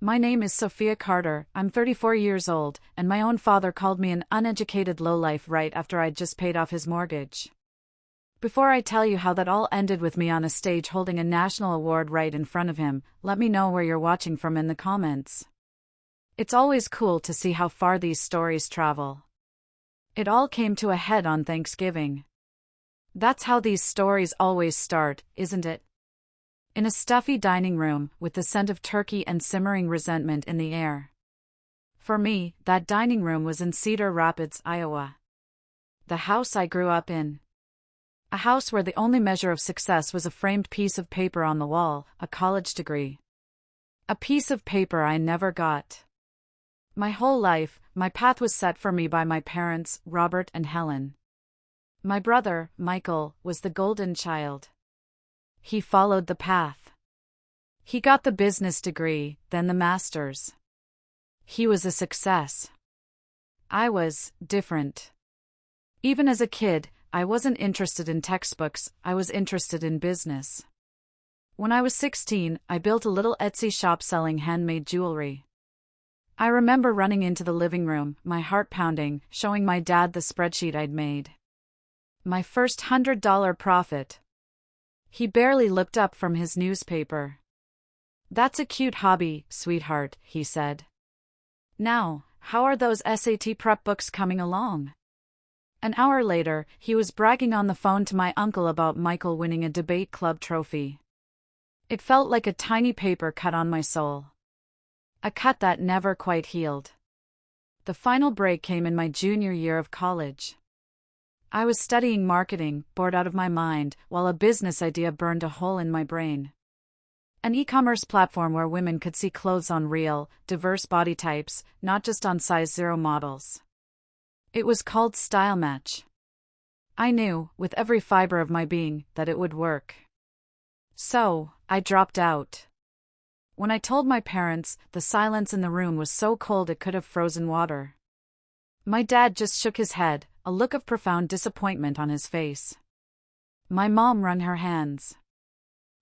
My name is Sophia Carter, I'm 34 years old, and my own father called me an uneducated lowlife right after I'd just paid off his mortgage. Before I tell you how that all ended with me on a stage holding a national award right in front of him, let me know where you're watching from in the comments. It's always cool to see how far these stories travel. It all came to a head on Thanksgiving. That's how these stories always start, isn't it? In a stuffy dining room, with the scent of turkey and simmering resentment in the air. For me, that dining room was in Cedar Rapids, Iowa. The house I grew up in. A house where the only measure of success was a framed piece of paper on the wall, a college degree. A piece of paper I never got. My whole life, my path was set for me by my parents, Robert and Helen. My brother, Michael, was the golden child. He followed the path. He got the business degree, then the master's. He was a success. I was different. Even as a kid, I wasn't interested in textbooks, I was interested in business. When I was 16, I built a little Etsy shop selling handmade jewelry. I remember running into the living room, my heart pounding, showing my dad the spreadsheet I'd made. My first $100 profit. He barely looked up from his newspaper. "That's a cute hobby, sweetheart," he said. "Now, how are those SAT prep books coming along?" An hour later, he was bragging on the phone to my uncle about Michael winning a debate club trophy. It felt like a tiny paper cut on my soul. A cut that never quite healed. The final break came in my junior year of college. I was studying marketing, bored out of my mind, while a business idea burned a hole in my brain. An e-commerce platform where women could see clothes on real, diverse body types, not just on size 0 models. It was called Style Match. I knew, with every fiber of my being, that it would work. So, I dropped out. When I told my parents, the silence in the room was so cold it could have frozen water. My dad just shook his head, a look of profound disappointment on his face. My mom wrung her hands.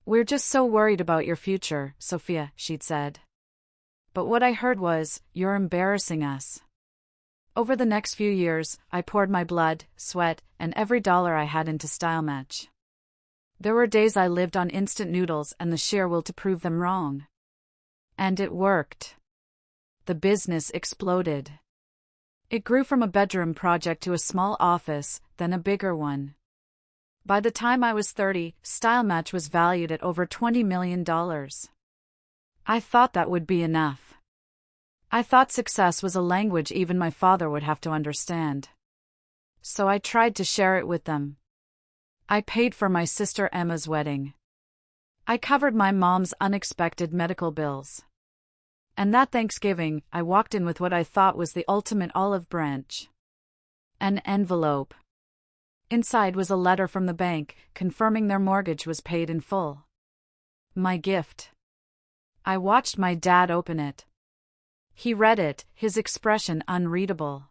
"We're just so worried about your future, Sophia," she'd said. But what I heard was, "You're embarrassing us." Over the next few years, I poured my blood, sweat, and every dollar I had into Style Match. There were days I lived on instant noodles and the sheer will to prove them wrong. And it worked. The business exploded. It grew from a bedroom project to a small office, then a bigger one. By the time I was 30, Style Match was valued at over $20 million. I thought that would be enough. I thought success was a language even my father would have to understand. So I tried to share it with them. I paid for my sister Emma's wedding. I covered my mom's unexpected medical bills. And that Thanksgiving, I walked in with what I thought was the ultimate olive branch. An envelope. Inside was a letter from the bank, confirming their mortgage was paid in full. My gift. I watched my dad open it. He read it, his expression unreadable.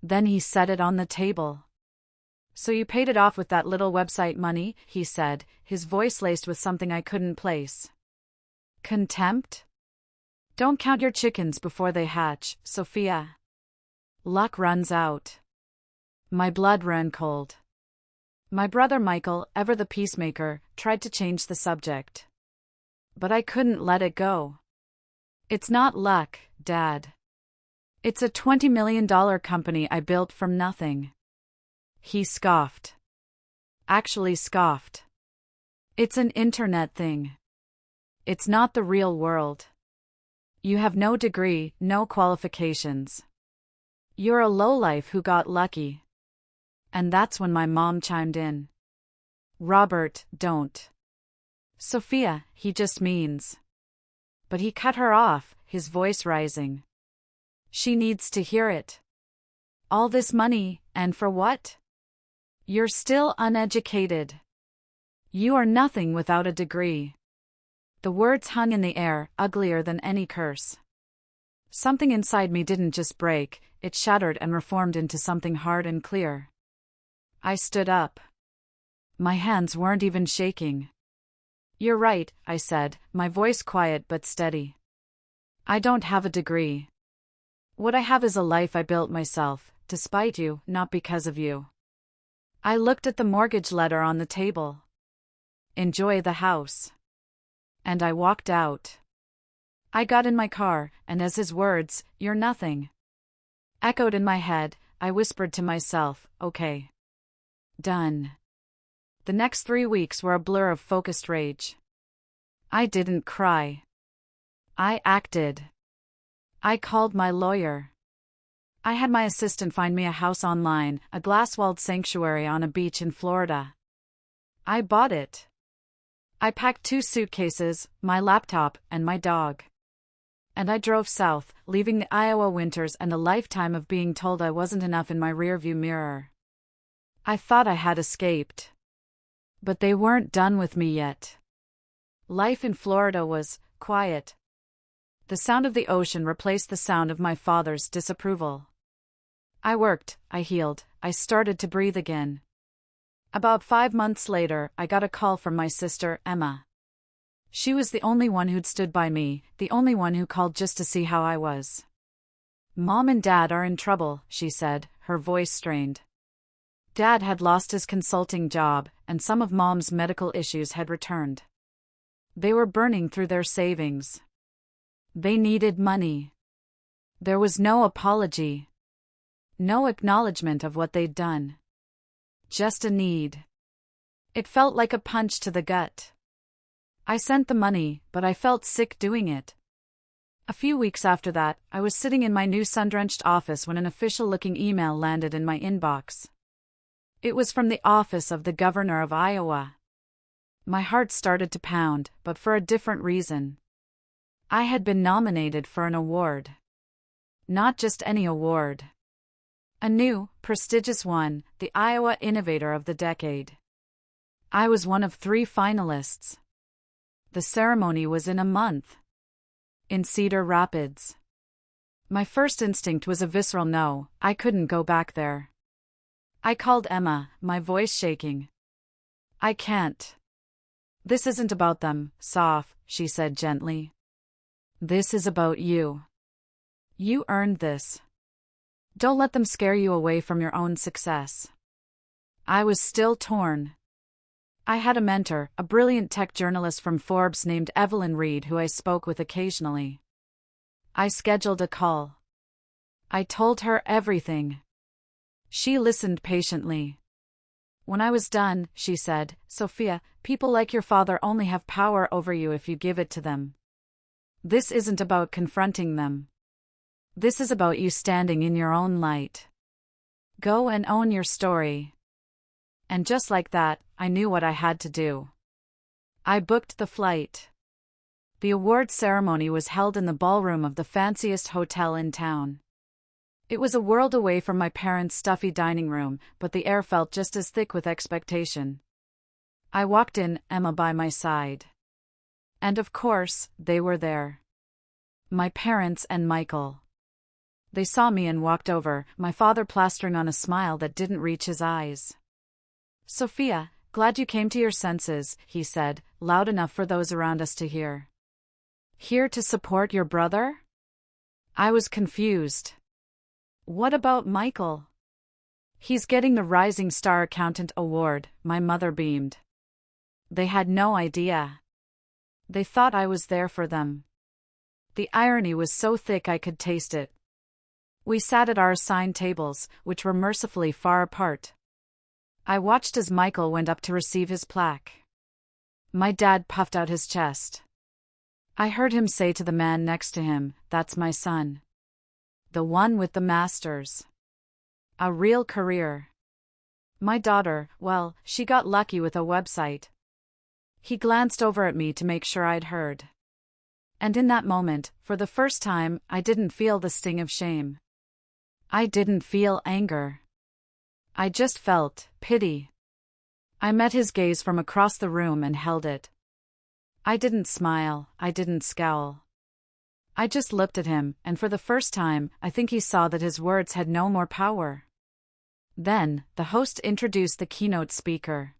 Then he set it on the table. "So you paid it off with that little website money?" he said, his voice laced with something I couldn't place. Contempt? "Don't count your chickens before they hatch, Sophia. Luck runs out." My blood ran cold. My brother Michael, ever the peacemaker, tried to change the subject. But I couldn't let it go. "It's not luck, Dad. It's a $20 million company I built from nothing." He scoffed. Actually scoffed. "It's an internet thing. It's not the real world. You have no degree, no qualifications. You're a lowlife who got lucky." And that's when my mom chimed in. "Robert, don't. Sophia, he just means." But he cut her off, his voice rising. "She needs to hear it. All this money, and for what? You're still uneducated. You are nothing without a degree." The words hung in the air, uglier than any curse. Something inside me didn't just break, it shattered and reformed into something hard and clear. I stood up. My hands weren't even shaking. "You're right," I said, my voice quiet but steady. I don't have a degree. What I have is a life I built myself, despite you, not because of you. I looked at the mortgage letter on the table. Enjoy the house. And I walked out. I got in my car, and as his words, "You're nothing," echoed in my head, I whispered to myself, okay. Done. The next 3 weeks were a blur of focused rage. I didn't cry. I acted. I called my lawyer. I had my assistant find me a house online, a glass-walled sanctuary on a beach in Florida. I bought it. I packed 2 suitcases, my laptop, and my dog. And I drove south, leaving the Iowa winters and a lifetime of being told I wasn't enough in my rearview mirror. I thought I had escaped. But they weren't done with me yet. Life in Florida was quiet. The sound of the ocean replaced the sound of my father's disapproval. I worked, I healed, I started to breathe again. About 5 months later, I got a call from my sister, Emma. She was the only one who'd stood by me, the only one who called just to see how I was. "Mom and Dad are in trouble," she said, her voice strained. Dad had lost his consulting job, and some of Mom's medical issues had returned. They were burning through their savings. They needed money. There was no apology. No acknowledgement of what they'd done. Just a need. It felt like a punch to the gut. I sent the money, but I felt sick doing it. A few weeks after that, I was sitting in my new sun-drenched office when an official-looking email landed in my inbox. It was from the office of the governor of Iowa. My heart started to pound, but for a different reason. I had been nominated for an award. Not just any award. A new, prestigious one, the Iowa Innovator of the Decade. I was one of 3 finalists. The ceremony was in a month. In Cedar Rapids. My first instinct was a visceral no, I couldn't go back there. I called Emma, my voice shaking. "I can't. This isn't about them, Soph," she said gently. "This is about you. You earned this. Don't let them scare you away from your own success." I was still torn. I had a mentor, a brilliant tech journalist from Forbes named Evelyn Reed who I spoke with occasionally. I scheduled a call. I told her everything. She listened patiently. When I was done, she said, "Sophia, people like your father only have power over you if you give it to them. This isn't about confronting them. This is about you standing in your own light. Go and own your story." And just like that, I knew what I had to do. I booked the flight. The award ceremony was held in the ballroom of the fanciest hotel in town. It was a world away from my parents' stuffy dining room, but the air felt just as thick with expectation. I walked in, Emma by my side. And of course, they were there. My parents and Michael. They saw me and walked over, my father plastering on a smile that didn't reach his eyes. "Sophia, glad you came to your senses," he said, loud enough for those around us to hear. "Here to support your brother?" I was confused. "What about Michael?" "He's getting the Rising Star Accountant Award," my mother beamed. They had no idea. They thought I was there for them. The irony was so thick I could taste it. We sat at our assigned tables, which were mercifully far apart. I watched as Michael went up to receive his plaque. My dad puffed out his chest. I heard him say to the man next to him, "That's my son. The one with the masters. A real career. My daughter, well, she got lucky with a website." He glanced over at me to make sure I'd heard. And in that moment, for the first time, I didn't feel the sting of shame. I didn't feel anger. I just felt pity. I met his gaze from across the room and held it. I didn't smile, I didn't scowl. I just looked at him, and for the first time, I think he saw that his words had no more power. Then, the host introduced the keynote speaker.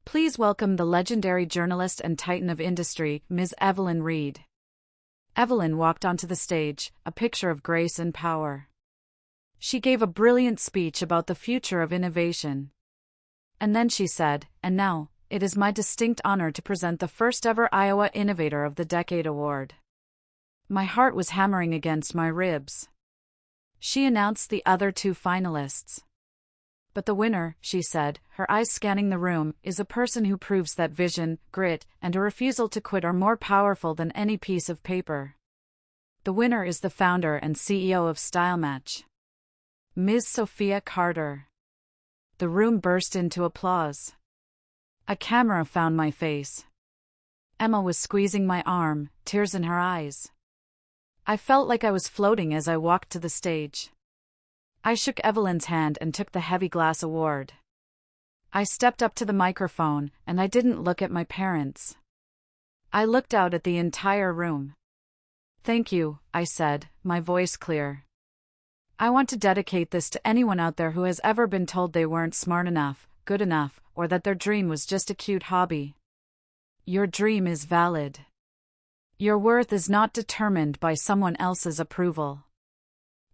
"Please welcome the legendary journalist and titan of industry, Ms. Evelyn Reed." Evelyn walked onto the stage, a picture of grace and power. She gave a brilliant speech about the future of innovation. And then she said, "And now, it is my distinct honor to present the first ever Iowa Innovator of the Decade Award." My heart was hammering against my ribs. She announced the other two finalists. "But the winner," she said, her eyes scanning the room, "is a person who proves that vision, grit, and a refusal to quit are more powerful than any piece of paper. The winner is the founder and CEO of StyleMatch, Ms. Sophia Carter." The room burst into applause. A camera found my face. Emma was squeezing my arm, tears in her eyes. I felt like I was floating as I walked to the stage. I shook Evelyn's hand and took the heavy glass award. I stepped up to the microphone, and I didn't look at my parents. I looked out at the entire room. "Thank you," I said, my voice clear. "I want to dedicate this to anyone out there who has ever been told they weren't smart enough, good enough, or that their dream was just a cute hobby. Your dream is valid. Your worth is not determined by someone else's approval.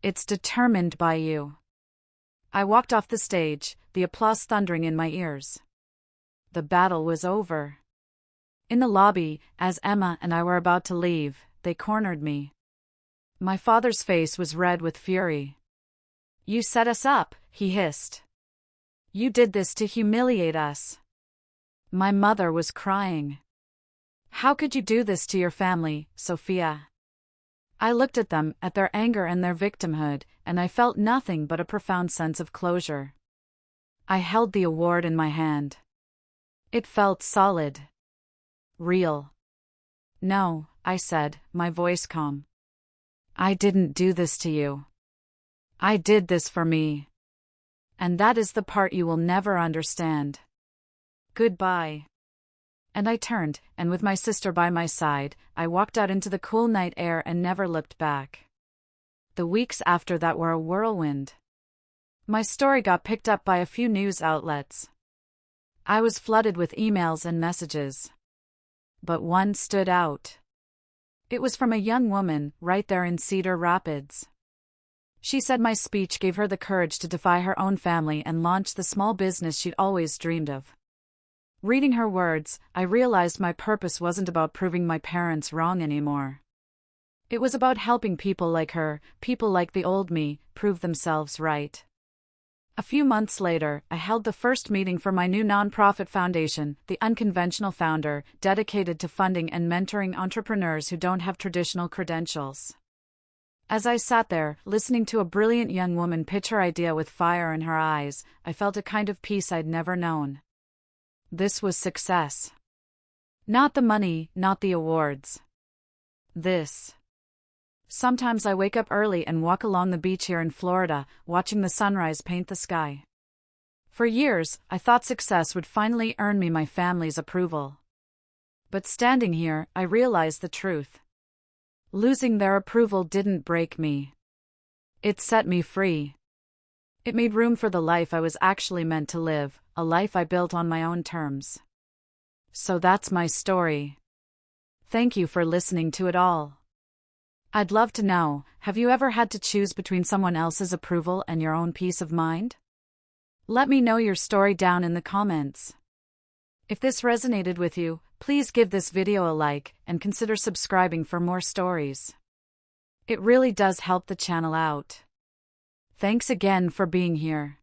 It's determined by you." I walked off the stage, the applause thundering in my ears. The battle was over. In the lobby, as Emma and I were about to leave, they cornered me. My father's face was red with fury. "You set us up," he hissed. "You did this to humiliate us." My mother was crying. "How could you do this to your family, Sophia?" I looked at them, at their anger and their victimhood, and I felt nothing but a profound sense of closure. I held the award in my hand. It felt solid. Real. "No," I said, my voice calm. "I didn't do this to you. I did this for me. And that is the part you will never understand. Goodbye." And I turned, and with my sister by my side, I walked out into the cool night air and never looked back. The weeks after that were a whirlwind. My story got picked up by a few news outlets. I was flooded with emails and messages. But one stood out. It was from a young woman, right there in Cedar Rapids. She said my speech gave her the courage to defy her own family and launch the small business she'd always dreamed of. Reading her words, I realized my purpose wasn't about proving my parents wrong anymore. It was about helping people like her, people like the old me, prove themselves right. A few months later, I held the first meeting for my new nonprofit foundation, The Unconventional Founder, dedicated to funding and mentoring entrepreneurs who don't have traditional credentials. As I sat there, listening to a brilliant young woman pitch her idea with fire in her eyes, I felt a kind of peace I'd never known. This was success. Not the money, not the awards. This. Sometimes I wake up early and walk along the beach here in Florida, watching the sunrise paint the sky. For years, I thought success would finally earn me my family's approval. But standing here, I realized the truth. Losing their approval didn't break me. It set me free. It made room for the life I was actually meant to live, a life I built on my own terms. So that's my story. Thank you for listening to it all. I'd love to know, have you ever had to choose between someone else's approval and your own peace of mind? Let me know your story down in the comments. If this resonated with you, please give this video a like and consider subscribing for more stories. It really does help the channel out. Thanks again for being here.